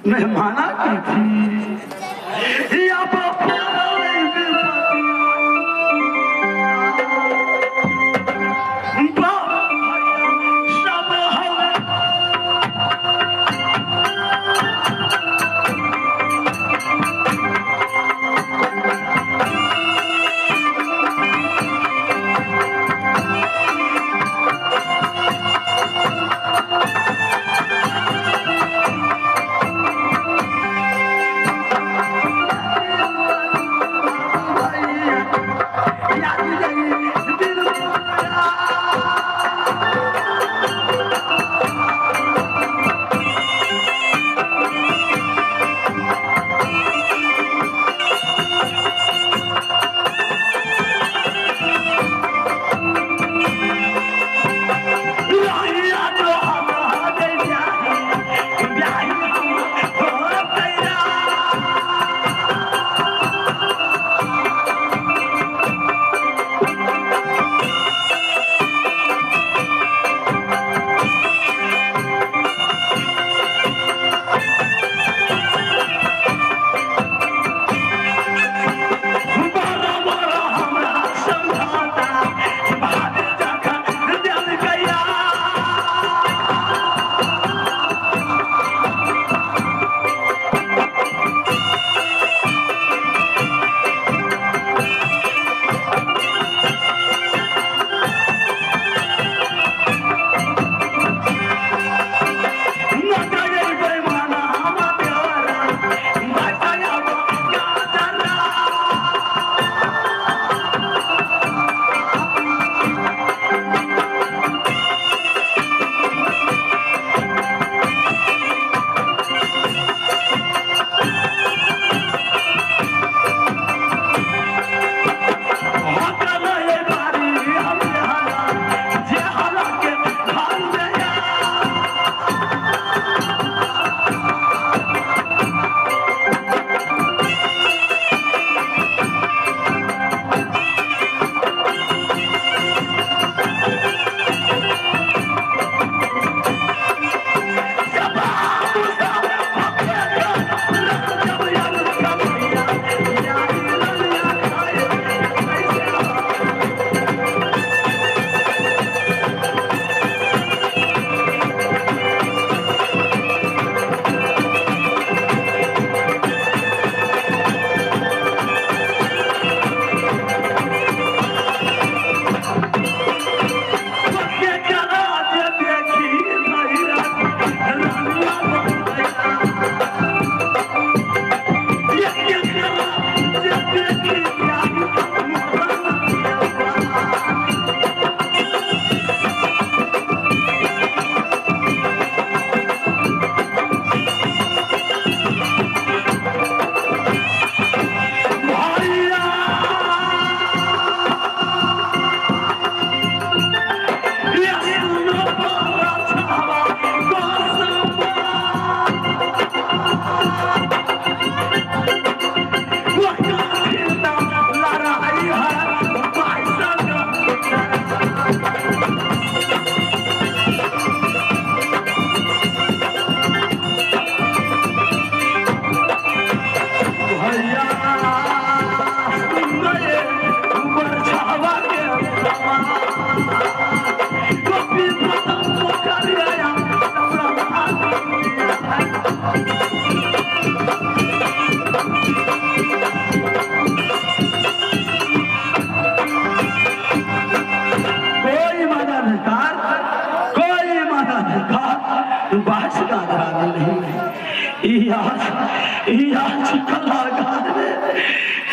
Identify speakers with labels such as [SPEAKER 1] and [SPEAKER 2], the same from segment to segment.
[SPEAKER 1] मैं माना की थी या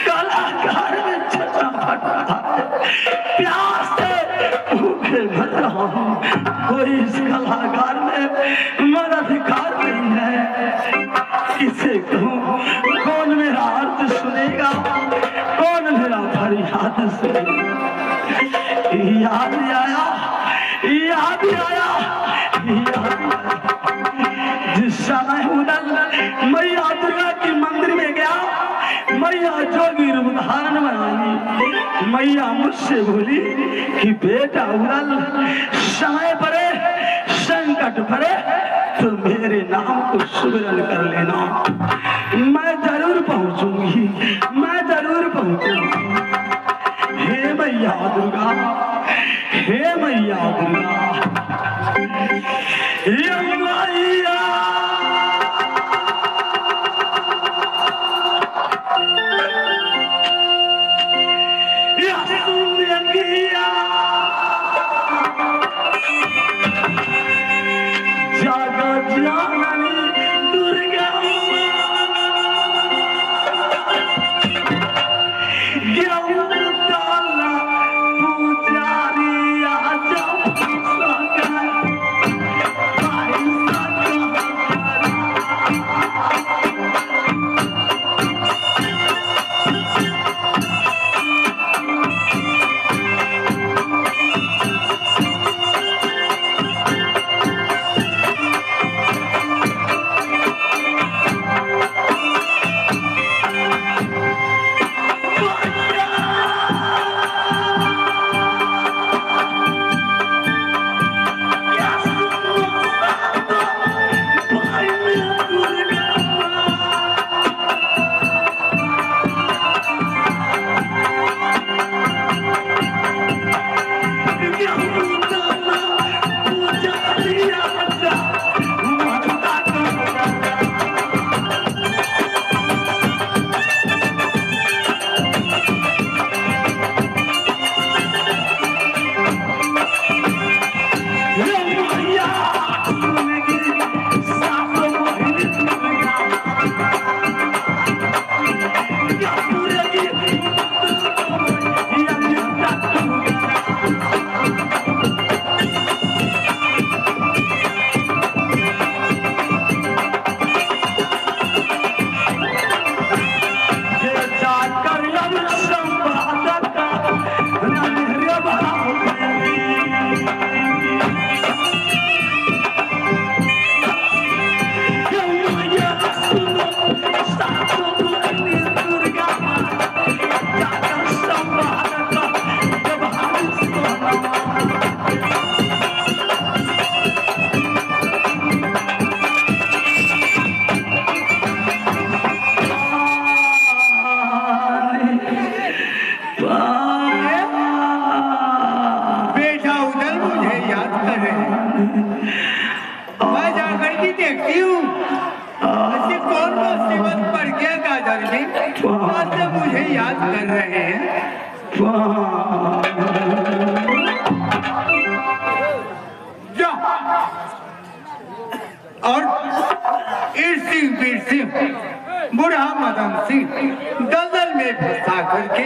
[SPEAKER 1] कलाकार में छटा फटा प्यास से भूखे मर रहा हूँ। कोई इस कलाकार में मददगार नहीं है। किसे कहूँ, कौन मेरा अर्थ सुनेगा, कौन मेरा फरियाद सुनेगा। याद आया, याद आया, जिस समय मैया दुर्गा की मंदिर में गया, मैया जोगी रूप धारण बनाई। मैया मुझसे बोली कि बेटा उड़ल समय पड़े, संकट पड़े तो मेरे नाम को सुमिरन कर लेना, मैं जरूर पहुंचूंगी, मैं जरूर पहुंचूंगी। हे मैया दुर्गा, हे मैया दुर्गा, हे मैया जागा जाननी दुर्गा ज्ञानदाला पुजारी आजा सका भाई
[SPEAKER 2] मुझे याद कर रहे हैं। और सिंह वीर सिंह बुढ़ा मदन सिंह दलदल में फंसा करके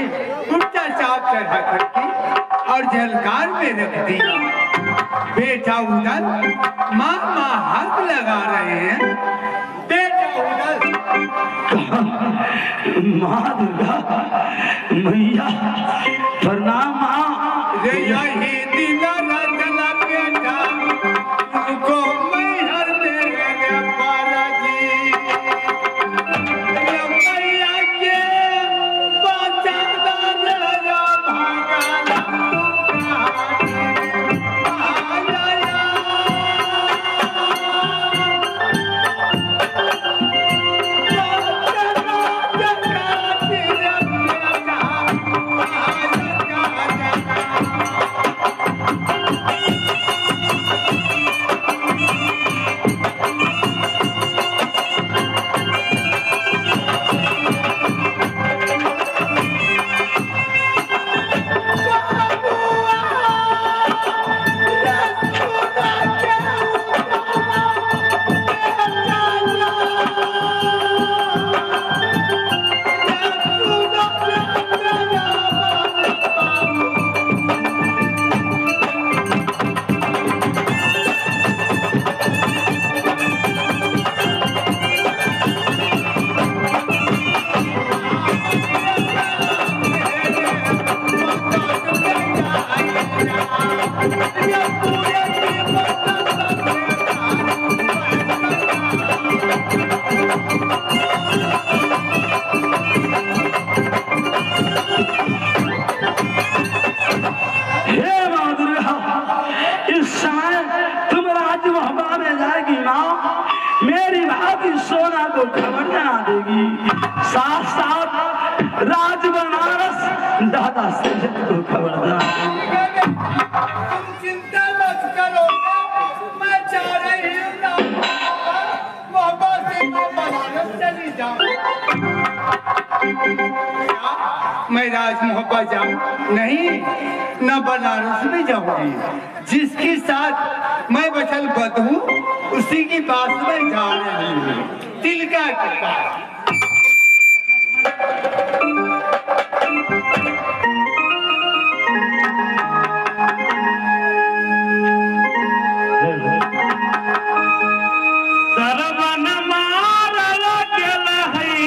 [SPEAKER 2] उल्टा चाप चढ़ा करके और जलकार में रख दिया। बेटा उधर माँ हाथ लगा रहे हैं। बेटा उधर
[SPEAKER 1] माँ दुर्गा मैया प्रणाम।
[SPEAKER 2] रे यही दिन रचना बेटा तुमको मैहर मेरे पाराजी मैया के बचाना रा भागाना
[SPEAKER 1] मेरी भाभी सोना को खबर ना देगी, साथ साथ राज बनारस दादा सजत को खबर ना देगी।
[SPEAKER 2] तुम चिंता मत करो, मैं जा रही हूँ मोहब्बत से बनारस चली जाऊँ। मैं राज मोहब्बत जाऊँ नहीं, न बनारस में जाऊंगी। जिसके साथ मैं बचल बधू उसी के पास में जा रही हूँ, तिलका के पास।
[SPEAKER 1] सरवन मारल गेल हई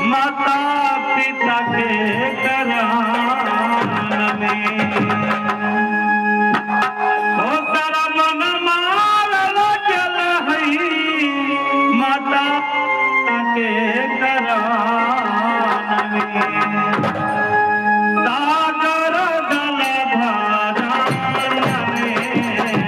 [SPEAKER 1] माता पिता के करान में, ओ सरवन मारल गेल हई माता पिता के करान में, सागर जल भरान में ना।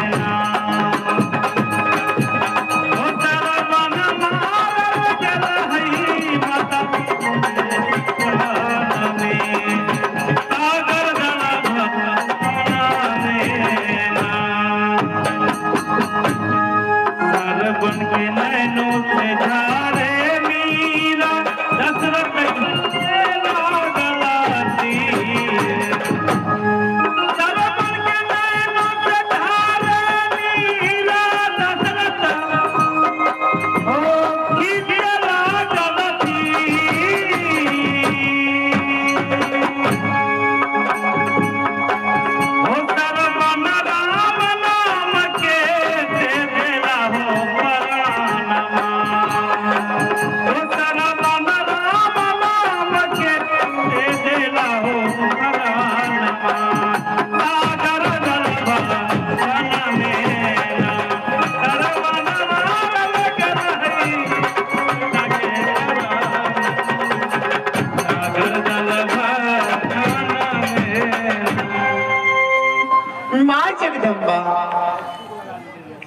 [SPEAKER 3] माँ जगदम्बा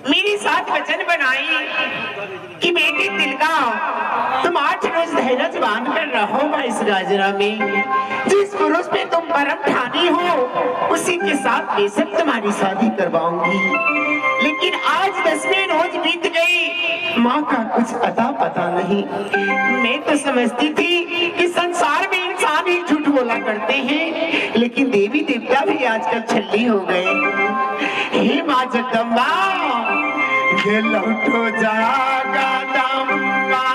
[SPEAKER 3] मेरे साथ वचन बनाई कि बेटी तिलका तुम 8 रोज धैर्य बांध कर रहो माँ इस गाजरा में। जिस पुरुष पे तुम परम ठानी हो उसी के साथ बेशक तुम्हारी शादी करवाऊंगी। लेकिन आज 10वें रोज बीत गई, माँ का कुछ अता पता नहीं। मैं तो समझती थी कि संसार में इंसान ही झूठ बोला करते हैं, लेकिन देवी देवता भी आजकल छल्ली हो गए। हे माँ जगदम्बा
[SPEAKER 2] ये लौटो जागा दम्बा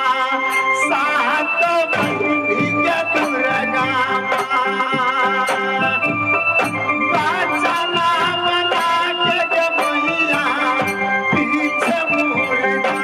[SPEAKER 2] सात महीने के दुर्गा बाचना बना के जमैया पीछे मुड़ना।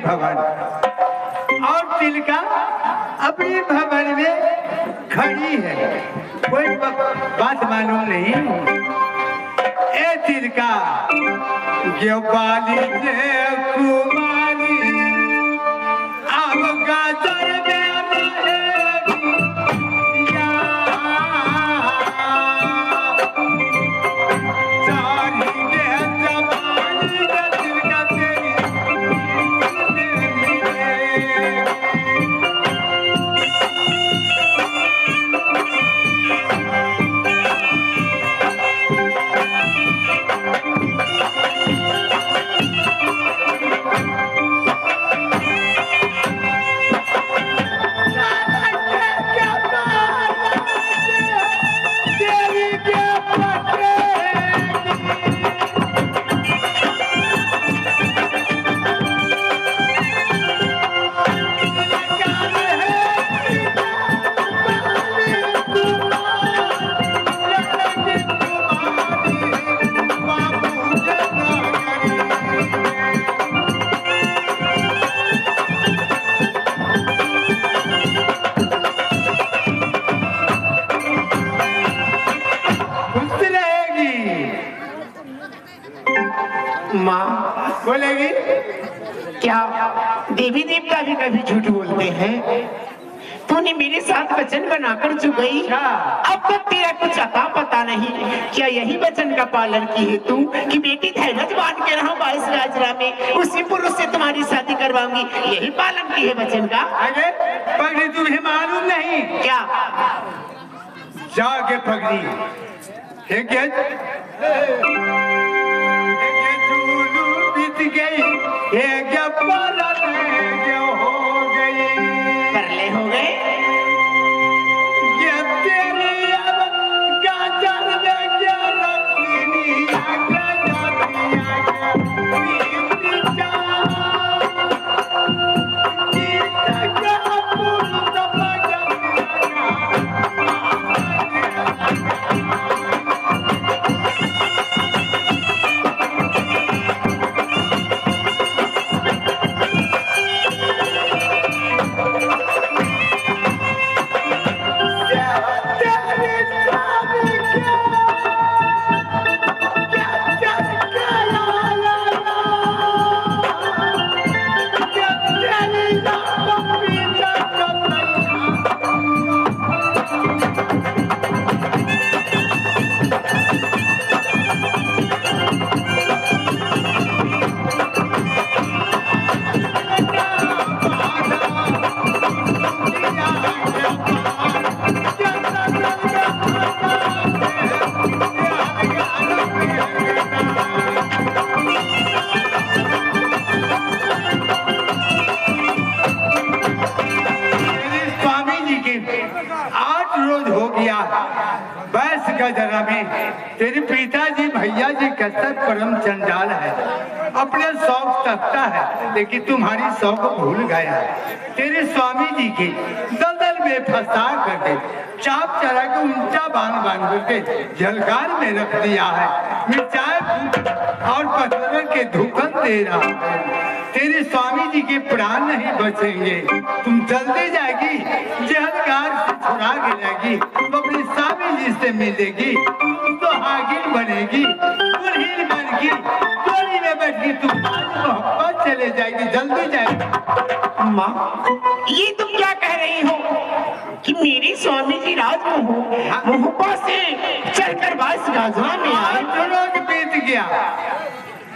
[SPEAKER 2] भवन और तिलका अपने भवन में खड़ी है, कोई बात मालूम नहीं। ए तिलका ग्योपाली से कुमारी अब गाजर
[SPEAKER 3] माँ
[SPEAKER 2] बोलेगी?
[SPEAKER 3] क्या देवी देवता भी कभी झूठ बोलते हैं? तूने मेरे साथ वचन बनाकर जो गई, अब तक तेरा कुछ अता पता नहीं। क्या यही वचन का पालन की है तू कि बेटी धैर्य बांध के रहो 22 राजरा में, उसी पुरुष से तुम्हारी शादी करवाऊंगी? यही पालन की है वचन का?
[SPEAKER 2] अरे पगड़ी तुम्हें मालूम नहीं
[SPEAKER 3] क्या?
[SPEAKER 2] जाके पगड़ी है क्या? चूलू बीत गई है क्या? पालन है क्या? हो गई
[SPEAKER 3] परले हो गए?
[SPEAKER 2] क्या तेरी अब गाजर में क्या रखनी आगे जाती आगे बीत जा जीत क्या पुरुष पगड़ जरा में तेरे पिताजी भैया जी कसर परम चंडाल है, अपने शौक तकता है लेकिन तुम्हारी शौक भूल गया। तेरे स्वामी जी के दलदल में फंसा करके चाप चला के ऊंचा बांध बांध करके जलगार में रख दिया है। मिर्चाई और पत्थर के धुकन दे रहा है। तेरे स्वामी जी के प्राण नहीं बचेंगे। तुम जल्दी जाएगी जहलगार से छुड़ा के जाएगी, तो अपने स्वामी जी से मिलेगी, तो हागिन बनेगी, दुल्हन बनेगी, डोली में बैठ के तुम मोहब्बत चले जाएगी। जल्दी जाएगी।
[SPEAKER 3] माँ ये तुम क्या कह रही हो कि मेरे स्वामी जी राजमोह से चलकर 22 राजरा में आए?
[SPEAKER 2] रोज बीत गया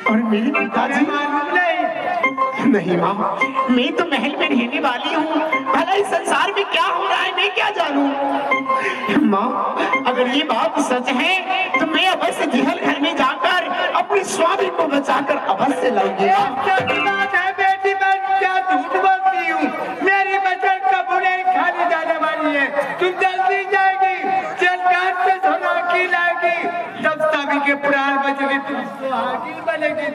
[SPEAKER 3] और मेरे पिताजी
[SPEAKER 2] मालूम
[SPEAKER 3] नहीं माँ, मैं तो महल में रहने वाली हूँ, भला इस संसार में क्या हो रहा है मैं क्या जानूं? माँ अगर ये बात सच है तो मैं अवश्य जिहल घर में जाकर अपने स्वामी को बचाकर अवश्य लाऊंगी।
[SPEAKER 2] बेटी मैं क्या झूठ बोलती हूँ? मेरी बचन का बुरे खाने जाने वाली है। तुम जल्दी जाएगी, जलगार से सोना की लाएगी, जब स्वामी के प्राण बचेंगे तुम सुहागिन बनेगी,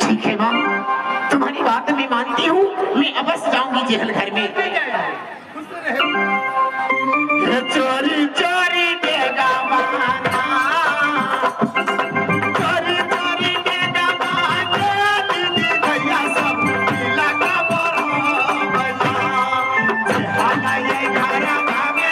[SPEAKER 3] ठीक है माँ, तुम्हारी बात मैं मानती हूँ, मैं अवश्य जाऊंगी जिहल घर में। चोरी चोरी देगा बहाना, चोरी चोरी देगा बहाना, दीदी भैया सब लगा बड़ा बजा, जिहाना ये घर भागे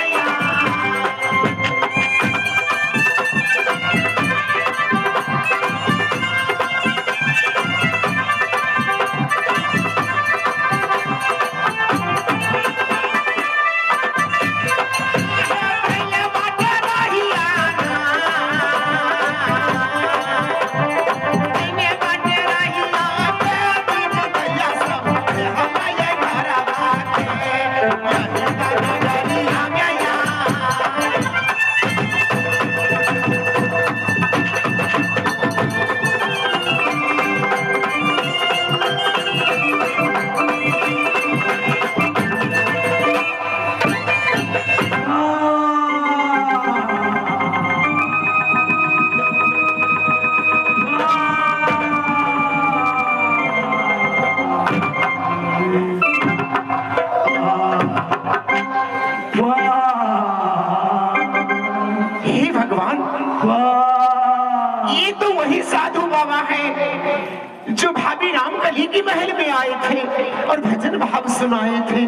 [SPEAKER 3] जो भाभी रामकली के महल में आए थे और भजन भाव सुनाए थे।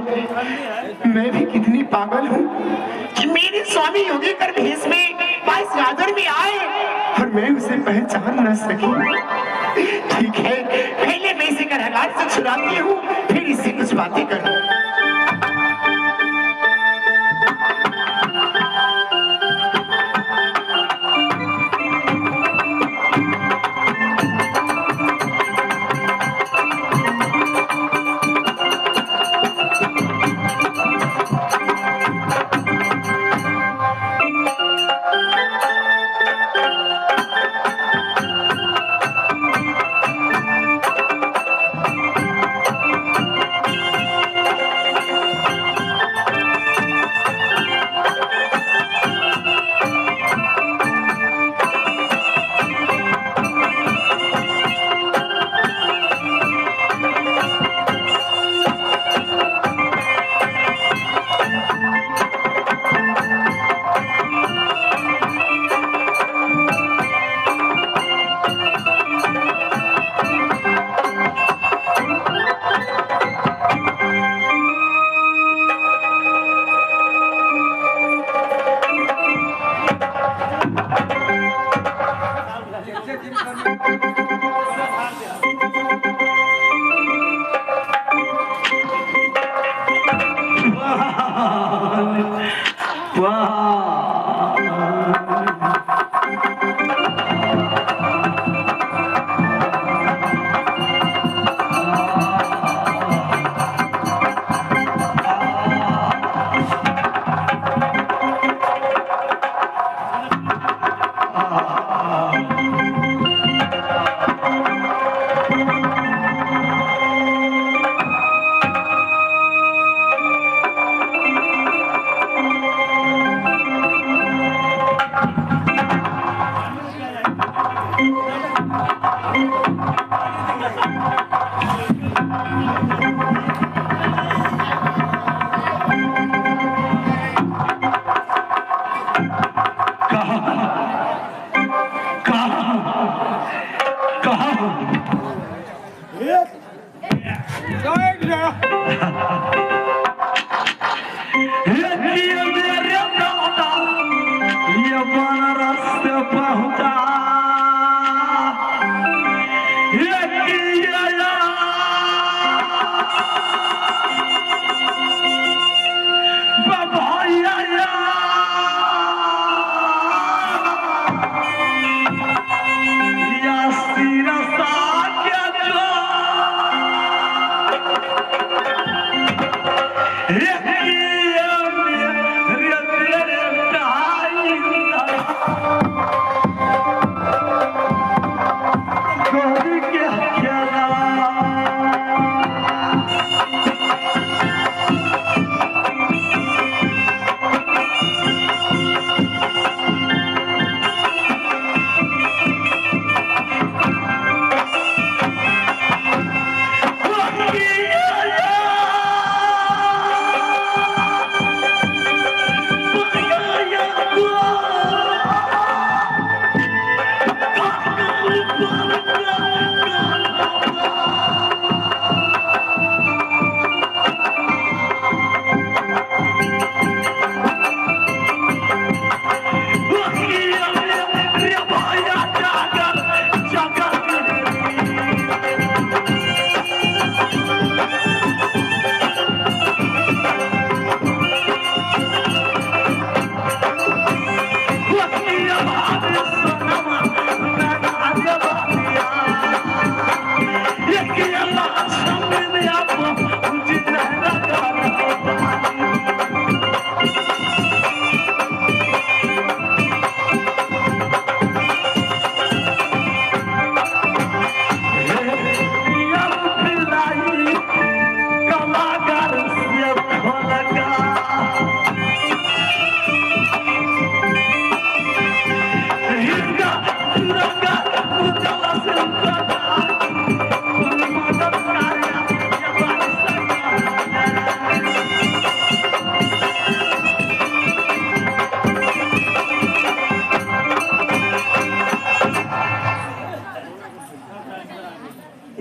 [SPEAKER 3] मैं भी कितनी पागल हूँ कि मेरे स्वामी योगी कर भेष में 22 गाजर में आए और मैं उसे पहचान न सकी। ठीक है, पहले मैं इसे कारागार से छुड़ाती हूँ, फिर इससे कुछ बातें करूँ।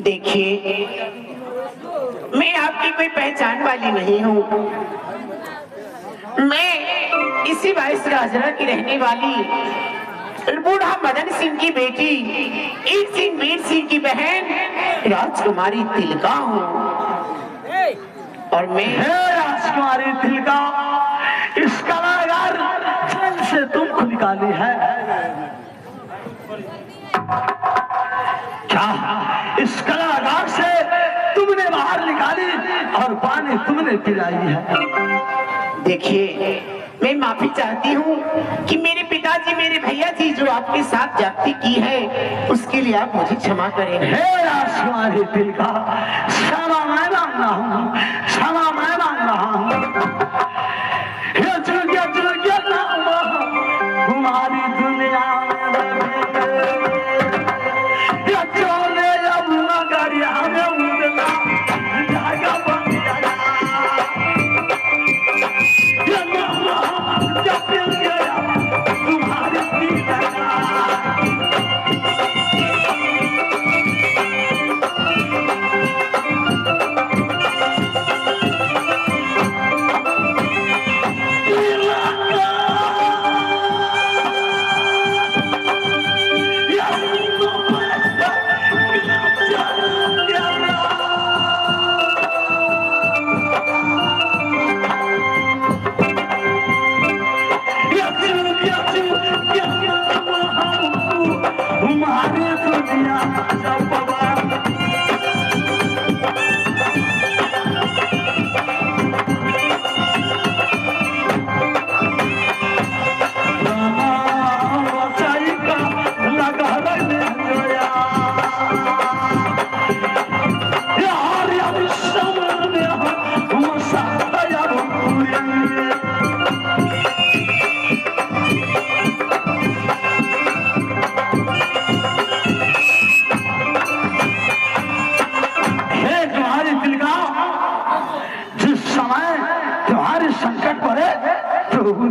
[SPEAKER 3] देखिए, मैं आपकी कोई पहचान वाली नहीं हूँ। मैं इसी बाईस गाजरा की रहने वाली बूढ़ा मदन सिंह की बेटी ईर सिंह वीर सिंह की बहन राजकुमारी तिलका हूँ। और मैं
[SPEAKER 1] राजकुमारी तिलका, इस कारागार जेल से तुमको निकाली है क्या? इस कारागार से तुमने बाहर निकाली और पानी तुमने पिलाई है।
[SPEAKER 3] देखिए, मैं माफी चाहती हूँ कि मेरे पिताजी मेरे भैया जी जो आपके साथ जाति की है उसके लिए आप मुझे क्षमा करें।
[SPEAKER 1] हे राजकुमारी तिलका, क्षमा मैं मांग रहा हूँ, क्षमा मैं मांग रहा हूँ। हमारी दुनिया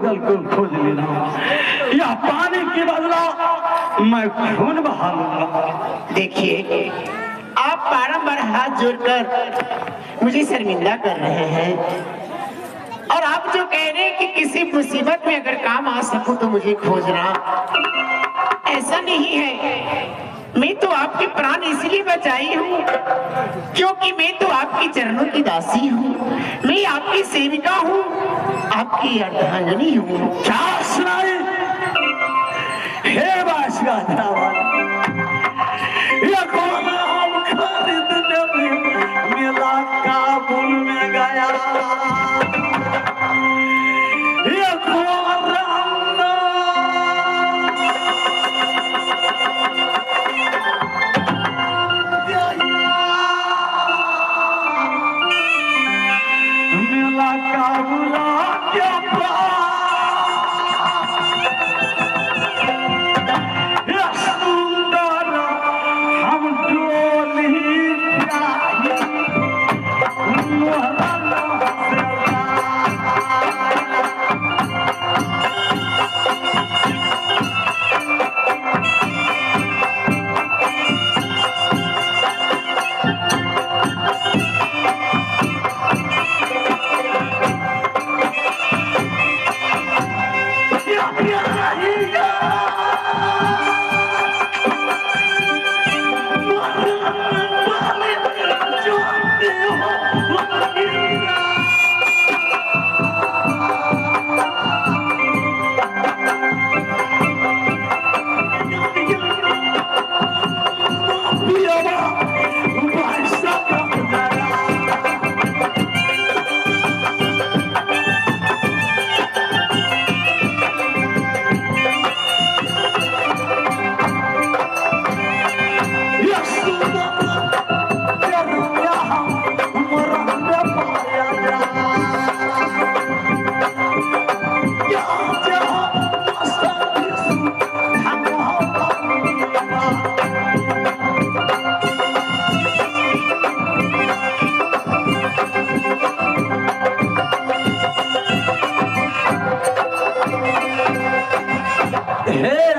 [SPEAKER 1] दल को खोज लेना या पानी के बदला मैं खून बहा लूंगा।
[SPEAKER 3] देखिए, आप बारंबार हाथ जोड़कर मुझे शर्मिंदा कर रहे हैं और आप जो कह रहे हैं कि किसी मुसीबत में अगर काम आ सकूं तो मुझे खोजना, ऐसा नहीं है। मैं तो आपके प्राण इसलिए बचाई हूँ क्योंकि मैं तो आपके चरणों की दासी हूँ, मैं आपकी सेविका हूँ, आपकी अर्धांगिनी हूँ।
[SPEAKER 1] क्या सुनाई? हे बादशाह, ये कौन हम खरीदने में मेला काबुल में गया, ये कौन मेला काबुला क्या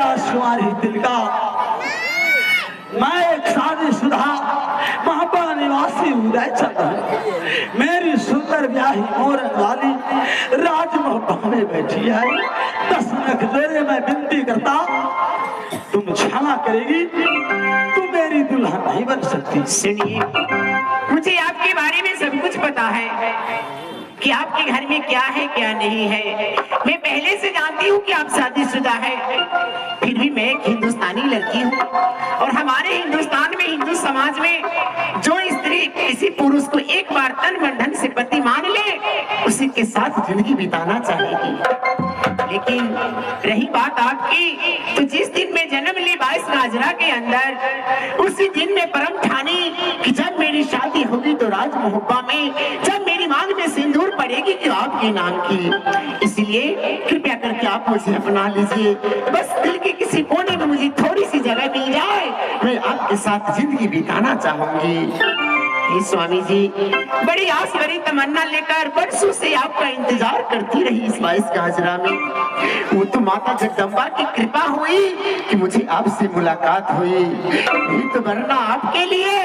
[SPEAKER 1] राजकुमारी तिलका, मैं एक शादीशुदा महापा निवासी उदय चंद हूँ। मेरी सुंदर ब्याही मोरन वाली राजमहल गाँव में बैठी है, 10 लाख दे मैं विनती करता, तुम क्षमा करेगी, तुम मेरी दुल्हन नहीं बन सकती।
[SPEAKER 3] सुनिए, मुझे आपके बारे में सब कुछ पता है कि आपके घर में क्या है क्या नहीं है। मैं पहले से जानती हूँ कि आप शादीशुदा है, फिर भी मैं एक हिंदुस्तानी लड़की हूँ और हमारे हिंदुस्तान में, हिंदू समाज में जो स्त्री किसी पुरुष को एक बार तन मन धन से पति मान ले, उसी के साथ जिंदगी बिताना चाहेगी। लेकिन रही बात आपकी, तो जिस दिन मैं जन्म ली 22 गाजरा के अंदर, उसी दिन में परम ठानी कि जब मेरी शादी होगी तो राज मोहब्बा में, जब मेरी मांग में सिंदूर पड़ेगी कि आपके नाम की। इसलिए कृपया करके आप मुझे अपना लीजिए, बस दिल के किसी कोने में मुझे थोड़ी सी जगह मिल जाए, मैं आपके साथ जिंदगी बिताना चाहूंगी। स्वामी जी, बड़ी आस भरी तमन्ना लेकर बरसों से आपका इंतजार करती रही इस 22 गाजरा में। वो तो माता जगदम्बा की कृपा हुई कि मुझे आपसे मुलाकात हुई, नहीं तो वरना आपके लिए